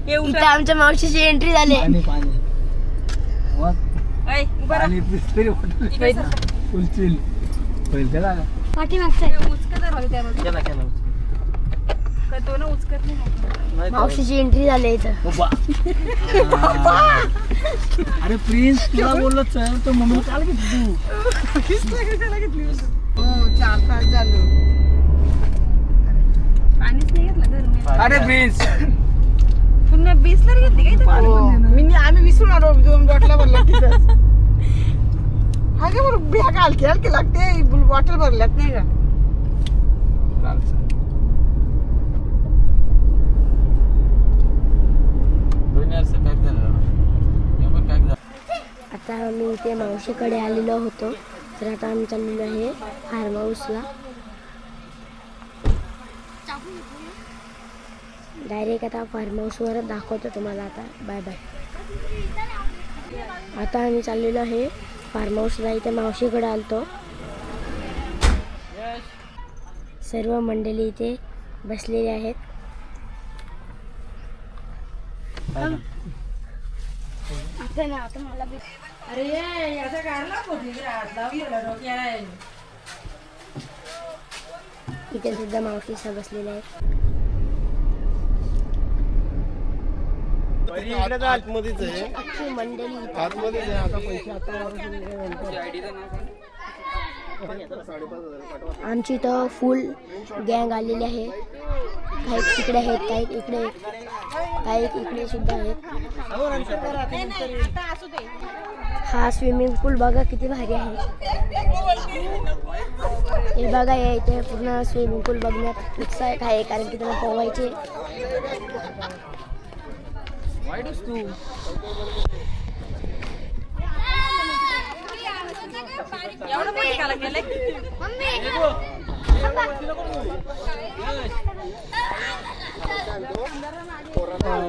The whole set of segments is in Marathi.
इथं आमच्या मावशीची एंट्री झाली. मावशीची एंट्री झाली इथं. अरे प्रिन्स तुला बोललो चल तर मम्मी काल घेतली तू. 4 तास झालो. पाणीच नाही घेतलं घरून. अरे प्रिन्स पुन्हा 20 ला घेतली काय? आम्ही विसरून आलो 2 बॉटला भरल्या तिथं. हा काय बरं बॅग हलकी हलकी लागते बॉटल भरल्यात नाही का. आता आम्ही इथे मावशीकडे आलेलो होतो. तर आता आम्ही चाललेलो आहे फार्म हाऊसला. डायरेक्ट आता फार्म हाऊसवरच दाखवतो तुम्हाला. आता बाय बाय. आता आम्ही चाललेलो आहे फार्म हाऊसला. इथे मावशीकडे आलतो. सर्व मंडळी इथे बसलेली आहेत. आता मला इथे सुद्धा मावशी बसलेल्या आहेत. अख्खी मंडळी आमची इथं फुल गँग आलेली आहे. काही तिकडे आहेत, काही इकडे, काही इकडे सुद्धा आहेत. हा स्विमिंग पूल बघा किती भारी आहे. हे बघा या इथे पूर्ण स्विमिंग पूल बघण्यात उत्साह आहे कारण की त्याला पोवायचे.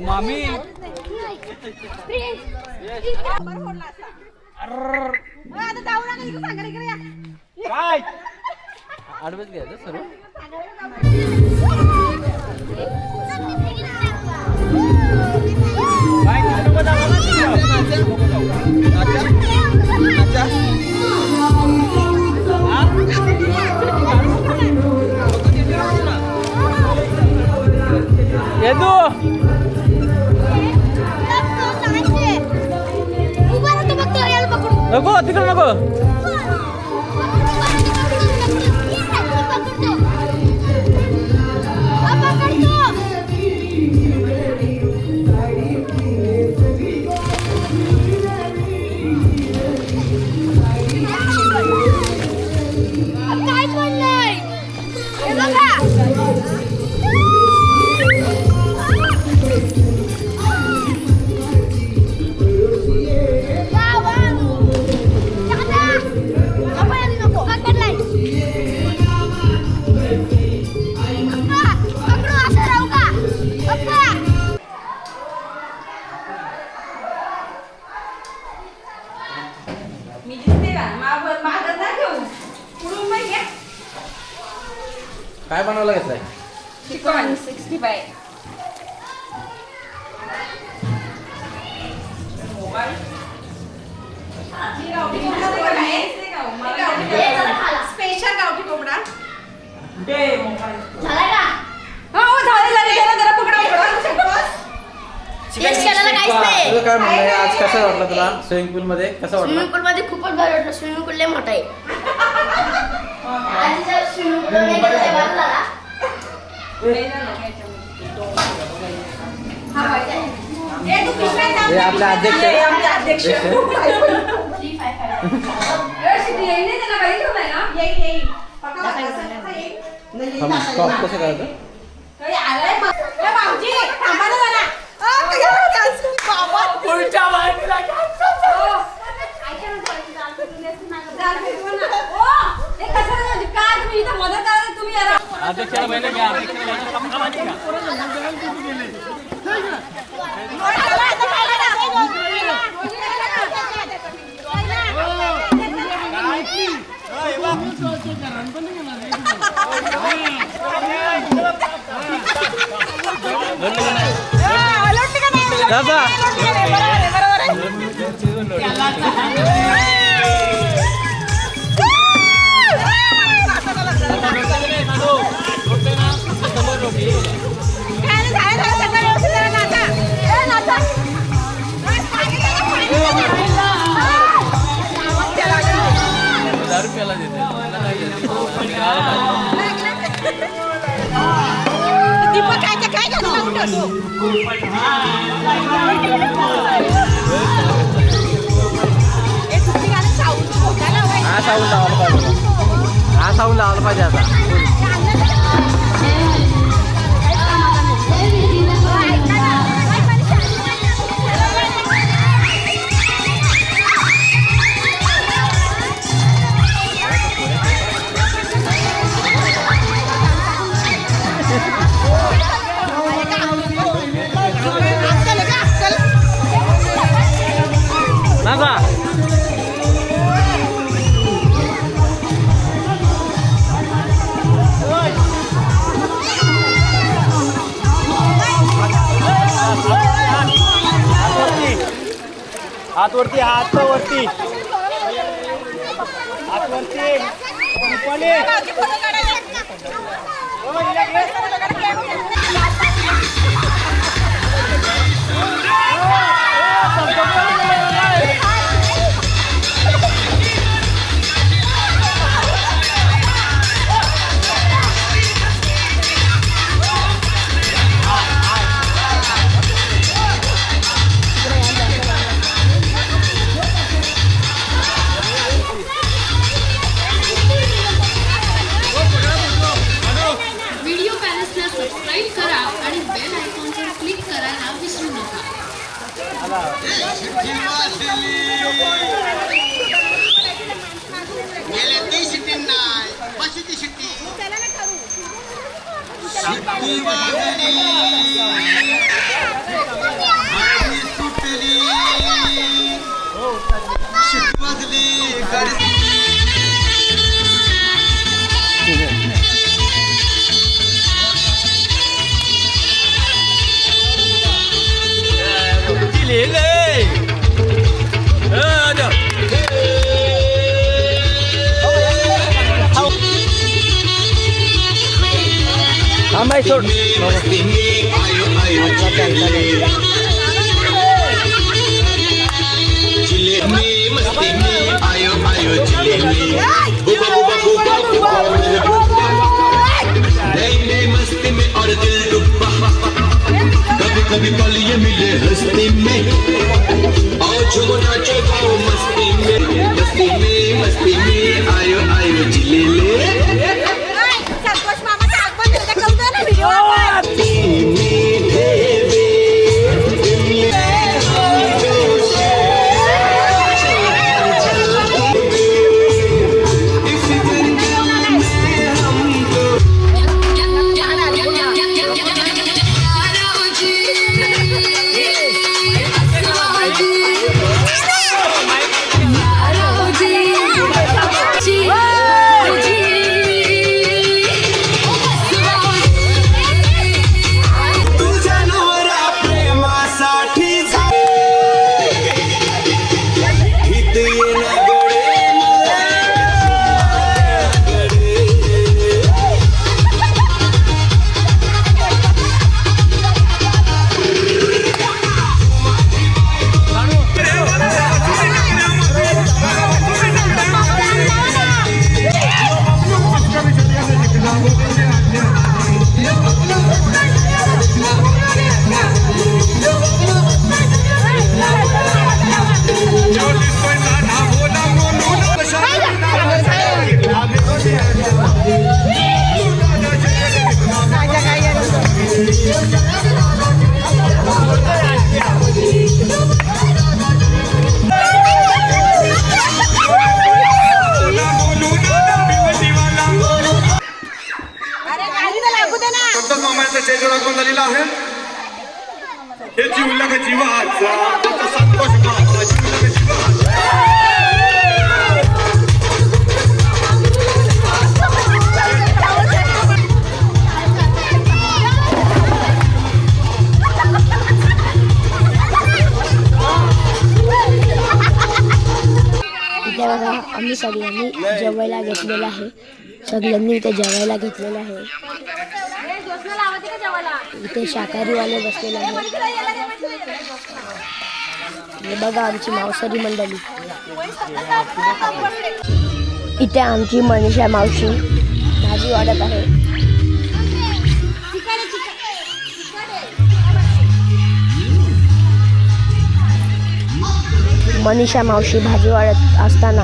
मामी काय आडवच घ्यायचं सर्व. नको तिकडे नको. काय बनवलं घेतलंय? चिकन 65. स्पेशल गावठी कोंबडा. काय म्हणलंय आज कसं वाटलं तुला स्विमिंग पूल मध्ये? कसं वाटलं? स्विमिंग पूल मध्ये खूपच भारी वाटलं. स्विमिंग पूल लय मोठा आहे. हे आपले अध्यक्ष स्टॉप कसं करायचं? नाचा हा साऊंड लावला पाहिजे आता नाचा हात वरती हात वरती हात वरती व्हिडिओ पॅलेसला सबस्क्राईब करा आणि बेल आयकॉनवर क्लिक करायला विसरू नका. थांबाय सोड मस्ती में और दिल डूबा कभी कभी पल ये मिले हस्ती में आओ झूमो नाचो गाओ मस्ती में आयो आयो जिले ले संतोष मामाचा आगमन झालं कळतं ना व्हिडिओ झालेला आहे हे जीवलग जीवाचा संतोष माझा जीवलग जीवाचा बघा आम्ही सगळ्यांनी जेवायला घेतलेलं आहे. सगळ्यांनी इथे जेवायला घेतलेलं आहे. इथे शाकाहारीवाले बसलेले आहेत. हे बघा आमची मांसाहारी मंडळी. इथे आमची मनीषा मावशी भाजी वाढत आहे. मनीषा मावशी भाजी वाढत असताना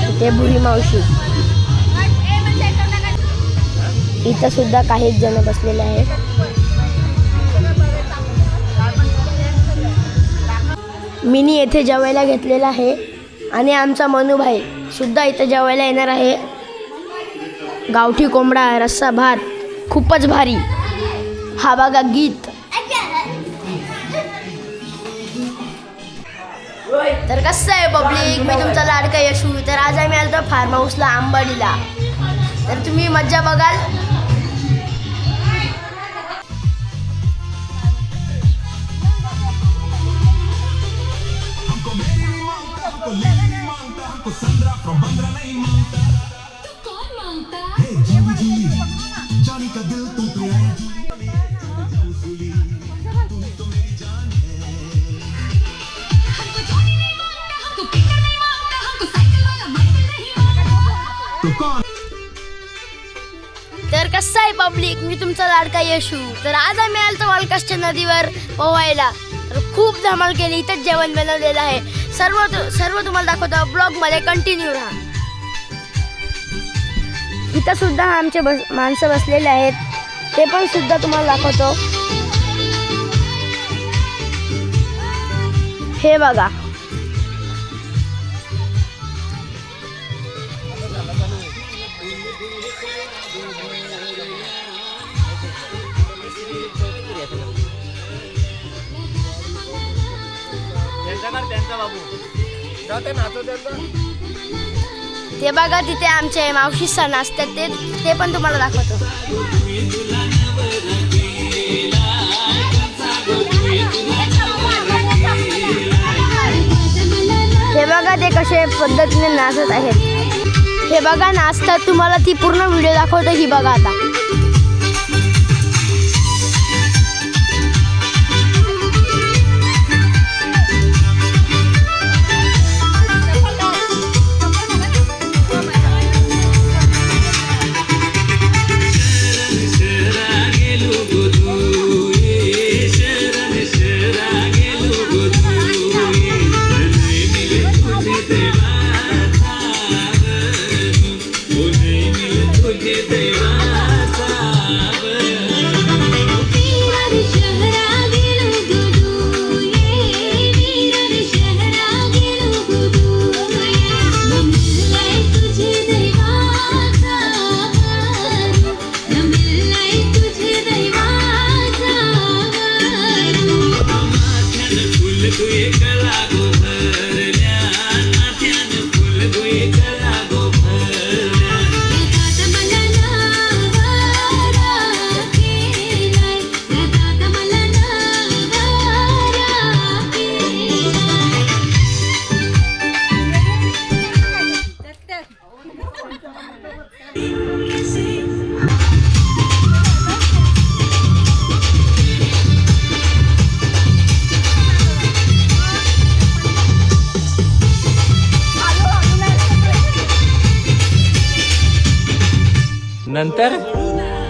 इथे बुढी मावशी. इथं सुद्धा काही जण बसलेले आहेत. मिनी येथे जेवायला घेतलेला आहे आणि आमचा मनूभाई सुद्धा इथे जेवायला येणार आहे. गावठी कोंबडा रस्सा भात खूपच भारी. हा बघा गीत. तर कसं आहे पब्लिक, मी तुमचा लाडका यशू. तर आज आम्ही आलो फार्म हाऊसला आंबाडीला. तर तुम्ही मज्जा बघाल. तर कसं आहे पब्लिक, मी तुमचा लाडका यशू. तर आज आम्ही आलो वालकासच्या नदीवर पोहायला. तर खूप धमाल केली. इथंच जेवण बनवलेलं आहे. सर्व तुम्हाला दाखवतो. ब्लॉगमध्ये कंटिन्यू राहा. इथं सुद्धा आमचे माणसं बसलेले आहेत. ते पण सुद्धा तुम्हाला दाखवतो. हे बघा. ते बघा तिथे आमचे मावशी सण असतात. ते पण तुम्हाला दाखवतो. हे बघा ते कशा पद्धतीने नाचत आहेत. हे बघा नाचतात. तुम्हाला ती पूर्ण व्हिडिओ दाखवतो. ही बघा आता.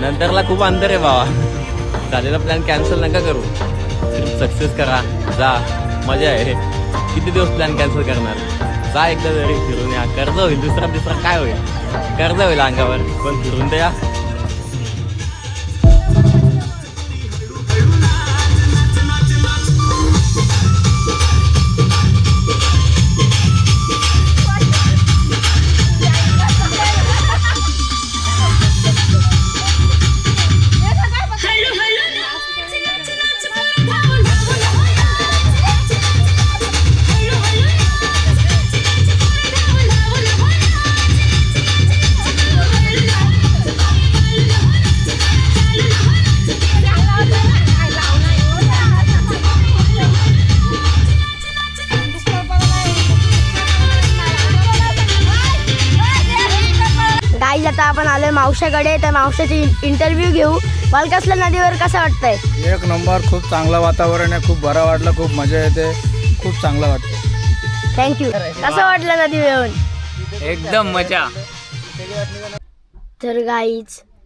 नंतरला खूप अंतर आहे बाबा. झालेला प्लॅन कॅन्सल नका करू. सक्सेस करा. जा. मजा आहे. किती दिवस प्लॅन कॅन्सल करणार. जा एकदा तरी फिरून या. कर्ज होईल. दुसरा काय होईल. कर्ज होईल अंगावर, पण फिरून द्या. आता आपण आलोय मावशाकडे, तर मावशाची इंटरव्ह्यू घेऊ. वालकासला नदीवर कसं वाटतंय? एक नंबर, खूप चांगलं वातावरण आहे, खूप बरं वाटलं, खूप मजा येते, खूप चांगलं वाटतं. थँक्यू. कसं वाटलं नदीवर येऊन? एकदम मजा.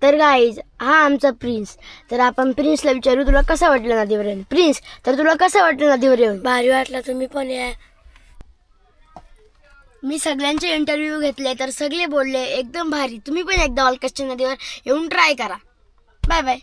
तर गाईज हा आमचा प्रिन्स. तर आपण प्रिन्सला विचारू, तुला कसं वाटलं नदीवर येऊन? प्रिन्स, तर तुला कसं वाटलं नदीवर येऊन? भारी वाटलं. तुम्ही पण या. मी सगळ्यांचे इंटरव्ह्यू घेतले तर सगळे बोलले एकदम भारी. तुम्ही पण एकदा वालकासच्या नदीवर येऊन ट्राय करा. Bye bye.